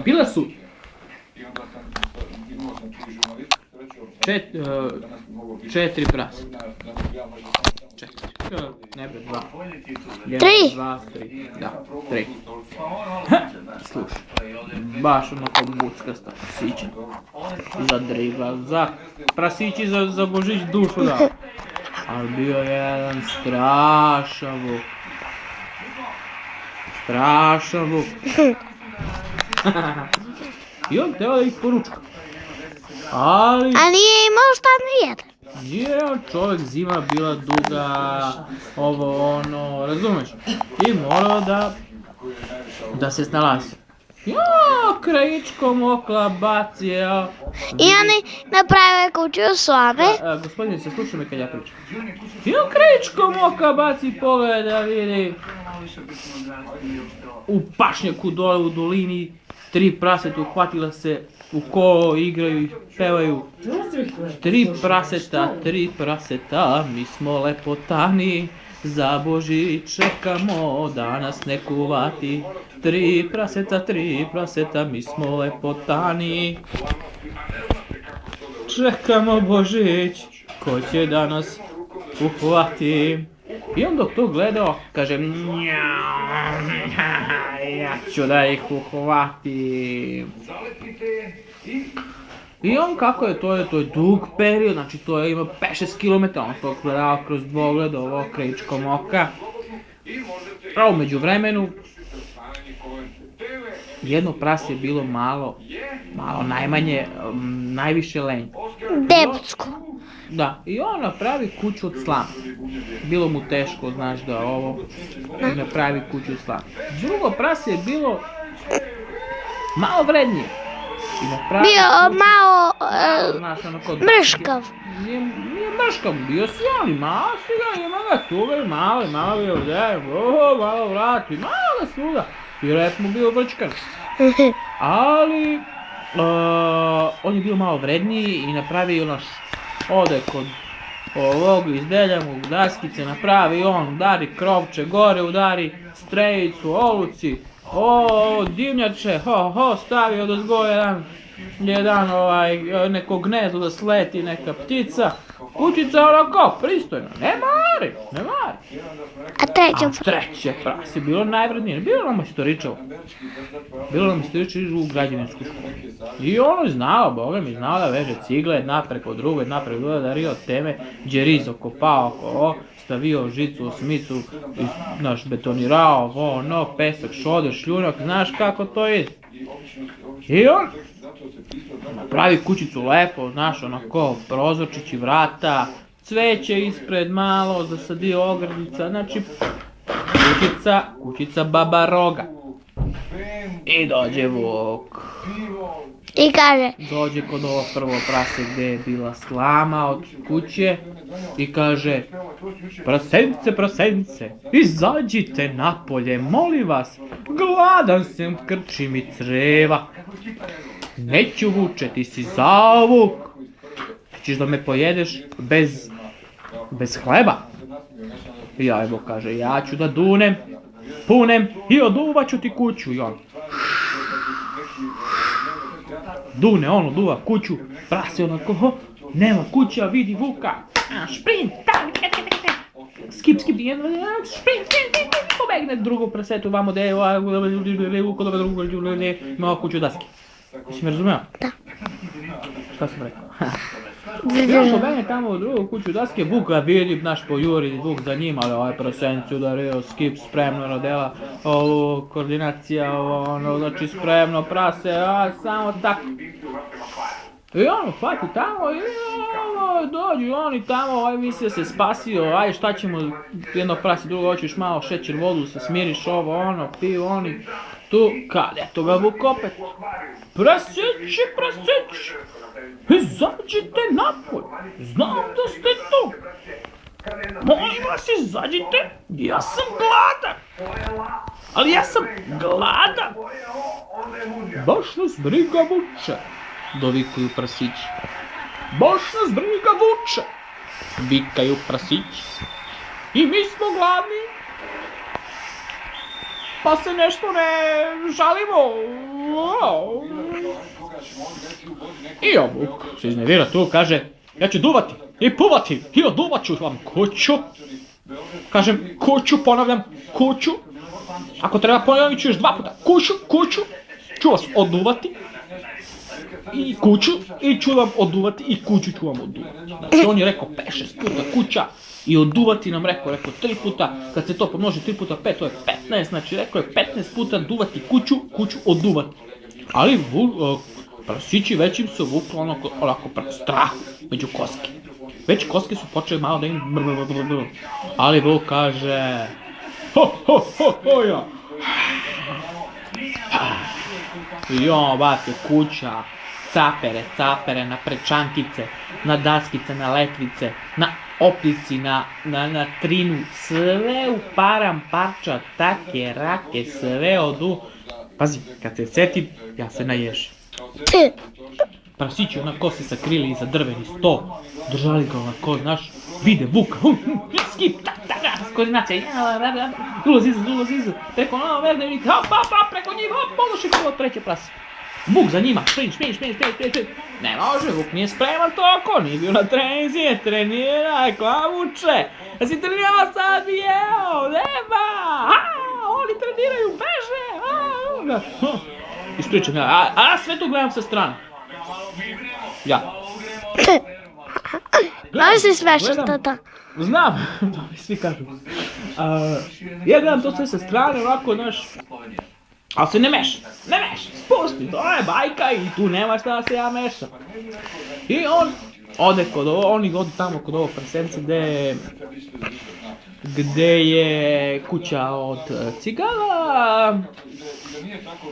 Bile su 4 prase. 4. Ne bre, 2. 3. 2, 3. Da, 3. Slušaj, baš ono kao buckasta prasića. Za driva, za prasići za Božić dušu dao. Ali bio je jedan strašan vuk. Strašan vuk. I on teo da ih poručka. Ali... A nije imao šta nijedan. Nije on čovjek, zima bila duga, ovo ono, razumeš? I morao da se snalazi. Jo, krajičkom okla bacio. I oni naprave kuću u slame. Gospodine, se slušaj me kad ja pričam. I on krajičkom oka baci pogled da vidi. U pašnjaku dole u dolini 3 praseta uhvatila se u kolo, igraju i pevaju. 3 praseta, mi smo lepotani, za Božić čekamo da nas ne kuvati. 3 praseta, mi smo lepotani, čekamo Božić, ko će da nas uhvati. I on dok to gledao, kaže, ja ću da ih uhvatim. I on kako je, to je dug period, znači to je ima 5-6 km, on to gledao kroz dvogled ovo krajičkom oka. A u međuvremenu, jedno prase je bilo malo najmanje, najviše lenje. Debsko. Da, i on napravi kuću od slama. Bilo mu teško, znaš da ovo, napravi kuću od slama. Drugo prase je bilo malo vrednije. Bio malo mrškav. Nije mrškav, bio si ali malo si ga, ima ga tuga i malo bio ovdje, malo vrati, malo ga sluga. I rep mu bio vrčkan. Ali, on je bio malo vredniji i napravi ono ode kod ovog, izdelja mu daskice, napravi on, udari krovče gore, udari strejicu, oluci, dimnjače, stavi odozgo jedan neko gnezdo da sleti neka ptica, kućica onako pristojna, ne mari. A treće prase, bilo najvrednije, bilo nam istoričavo. Bilo nam istoričavo u građevinsku školu. I ono je znao, Boga mi znao da veže cigle jedna preko druge, da rio teme, džeriz okopao oko ovo, stavio žicu, osmicu, betonirao, pesak, šoder, šljunak, znaš kako to ide. I on pravi kućicu lepo, znaš, onako, prozorčići vrata, cveće ispred malo, zasadio ogradica, znači, kućica baba Roga. I dođe vuk. I kaže. Dođe kod ovo prvo prase gdje je bila slama od kuće i kaže, prasence, izađite napolje, molim vas, gladan sam, krči mi creva. Neću vuče, ti si zavuk. Ćeš da me pojedeš bez hleba? I evo kaže, ja ću da dunem, punem i oduvat ću ti kuću. I on dune, on oduva kuću, prase onako, nema kuća, vidi vuka, šprint, skip, šprint, pobegne drugo prasetu, vamo da je vuko, ima kuću daske. Jesi me razumio? Da. Šta sam rekao? Ja pobegne tamo u drugu kuću daske, vuk ga vidi, naš pojuri, vuk za njim, ali ovaj prasenci udario, skip, spremno rodela, koordinacija, znači spremno prase, samo tako. I on hvati tamo i dođu oni tamo, misli da se spasio, aj šta ćemo, jedno prase, drugo hoćeš malo šećer, vodu, se smiriš ovo, piju oni, tu, kad eto ga vuk opet. Praseći, izađite napolje, znam da ste tu. Molim vas, izađite, ja sam gladan. Ali ja sam gladan. Baš nas briga vuče, dovikuju prasići. Baš nas briga vuče, vikaju prasići. I mi smo gladni, pa se nešto ne žalimo. I Vuk se iznervira tu, kaže, ja ću duvati i puvati i oduvat ću vam kuću. Kažem, kuću, ponavljam, kuću. Ako treba ponavljam ću još 2 puta, kuću, ću vas oduvati. I kuću, i ću vam oduvati, i kuću ću vam oduvati. Znači on je rekao 5-6 puta kuća i oduvati nam rekao 3 puta, kad se to pomnoži 3 puta 5, to je 15, znači rekao je 15 puta duvati kuću oduvati. Ali prasići već im se vuklo onako strah među koske. Već koske su počeli malo da im ali Vuk kaže ho ja. I on bate kuća, capere, na prečankice, na daskice, na letvice, na oplici, na trinu, sve uparam parča, take, rake, sve odu. Pazi, kad se setim, ja se naješim. Prasići onako se sakrili iza drveni sto, držali ga onako, znaš, vide Vuka, skip, koordinacija, ulozi iza, preko verde, preko njih, podoši kolo treće prase. Vuk za njima, šprinč, ne može, Vuk nije spreman toko, nije bio na trenizi, trenira, klavuče, da si trenirala sad, jeo, nema, oni treniraju, beže, ispričam ja, a sve to gledam sa strane. Ja. Malo se smešaš, tata. Znam, to mi svi kažu. Ja gledam to sve sa strane, ovako, znaš, ali se ne meša, spusti, to je bajka i tu nema šta da se ja mešam. I on ode oni odu tamo kod ovog prasemca gde je kuća od cigala.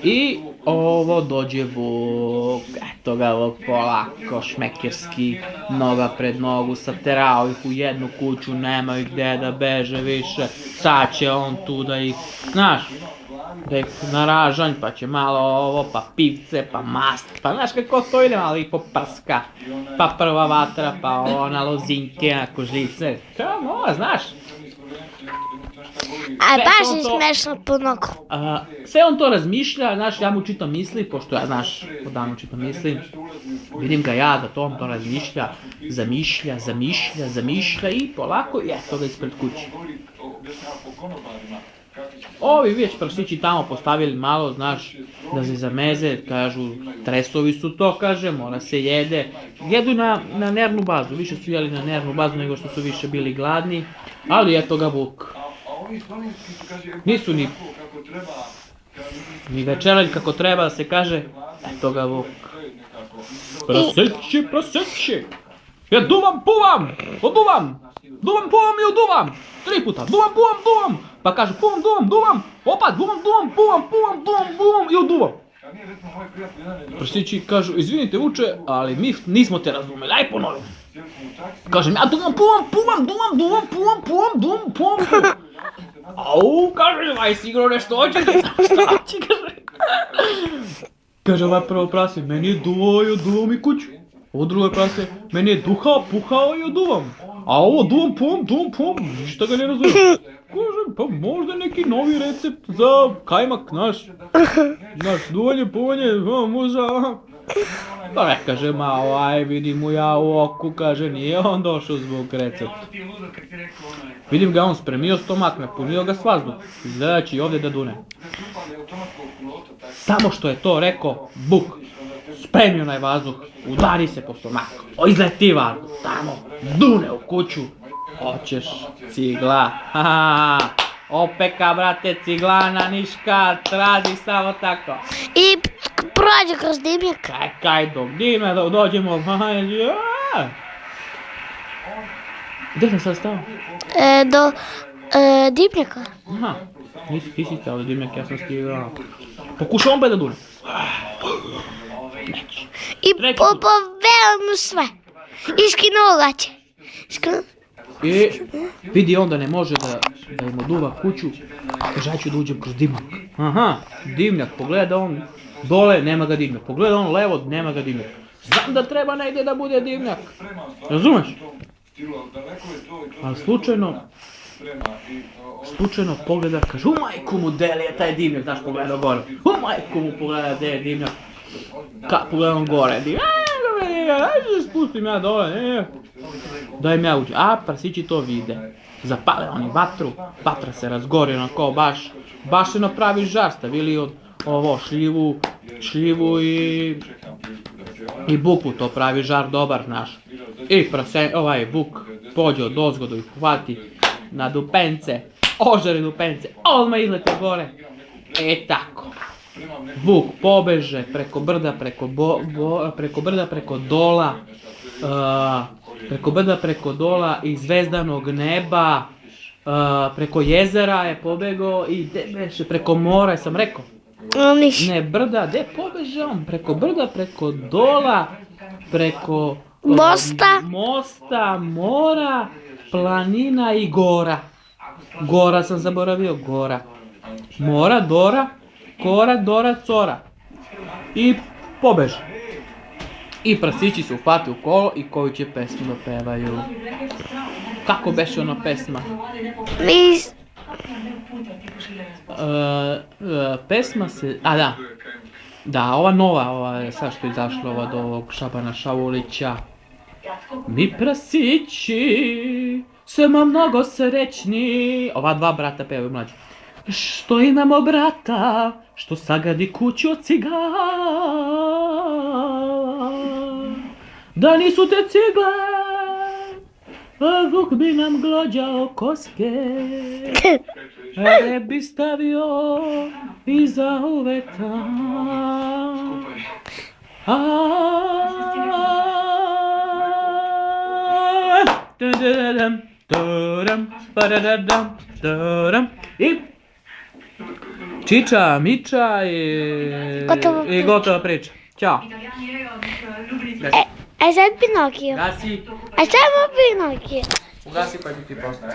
I ovo dođe Vuk, eto ga Vuk polako, šmekerski, noga pred nogu, saterao ih u jednu kuću, nemaju gde da beže više, sad će on tu da ih, znaš, da ih naražanj, pa će malo ovo, pa pivce, pa mast, pa znaš kako to ide, malo i poprska, pa prva vatra, pa ona lozinke, ako žice, znaš. A baš je smešno puno. Sve on to razmišlja, znaš, ja mu čitam misli, pošto ja, znaš, odavno čitam misli, vidim ga ja da to on to razmišlja, zamišlja i polako, i eto ga ispred kući. Ovi već prasići tamo postavili malo, znaš, da se zameze, kažu, tresovi su to, kaže, mora se jede. Jedu na nervnu bazu, više su jeli na nervnu bazu nego što su više bili gladni, ali eto ga Vuk. Nisu ni večeralj kako treba da se kaže, eto ga Vuk. Praseće, ja duvam, puvam, oduvam, duvam, puvam i oduvam, 3 puta, duvam, pa kaže puvam, duvam, opet duvam, puvam i oduvam. Prasići kažu, izvinite Vuče, ali mi nismo te razumeli, aj ponovim. Kažem, ja duvam, puvam. Au, kaže, aj sigurno nešto hoće, kaže. Kaže ovaj prvo prase, meni je duvao i oduvam mi kuću. Ovo drugo prase, meni je duhao, puhao i oduvam. A ovo duvam, puvam, ništa ga ne razumijem. Kažem, pa možda neki novi recept za kajmak, znaš, duvanje, puvanje, možda, Pa ne kaže, malo, aj vidim mu ja u oku, kaže, nije on došao zbog recepta. Vidim ga on spremio stomak, napunio ga s vazduh, izgleda će i ovdje da dune. Samo što je to rekao, buk, spremio onaj vazduh, udari se po stomaku, izleti vazduh, tamo, dune u kuću, hoćeš cigla, haha. Opeka, brate, ciglana, niška, radi samo tako. I prođe kroz dimnjak. Kaj dok dimnjak, dok dođemo, Gdje sam sad stao? Do dimnjaka. Aha, ti si stao do dimnjaka, ja sam stigao. Pokušao opet da dune. I poveo mu sve. Iskinuo gaće. I vidi onda ne može da im oduva kuću, kaže ja ću da uđem kroz dimnjak. Aha, dimnjak, pogleda on dole, nema ga dimnjak, pogleda on levo, nema ga dimnjak. Znam da treba negdje da bude dimnjak, razumeš? Ali slučajno pogleda, kaže u majku mu deli je taj dimnjak, znaš pogleda gore. U majku mu pogleda gdje je dimnjak. Pogledam gore, ajde spustim ja dole, ne. Dajem ja uđe, a prasići to vide. Zapale oni vatru, vatra se razgori onako baš se napravi žar, stavili od ovo šljivu i bukvu, to pravi žar dobar naš. I vuk pođe od ozgodu i hvati na dupence, ožari dupence, odmah izlete gore. Tako. Vuk pobeže preko brda, preko brda, preko dola i zvezdanog neba, preko jezera je pobegao i preko mora, sam rekao. Ne, brda, gdje pobeže on? Preko brda, preko dola, preko mosta, mora, planina i gora. Gora sam zaboravio, gora. Mora, Dora, Kora, Dora, Cora. I pobeže. I prasići se ufate u kolo i koju će pesmu da pevaju. Kako beše ona pesma? Pesma se... Da, ova nova, sad što je izašla od ovog Šabana Šaulića. Mi prasići smo mnogo srećni. Ova dva brata pevaju mlađi. Što imamo brata, što sagradi kuću od cigala. Da nisu te cigle, vuk bi nam glođao koske. Bi stavio iza uveta. I Čiča, Miča i gotova priča. Ćao. A sad Pinokio. Gasi. A samo Pinokio. Ugasi pa bi ti postao.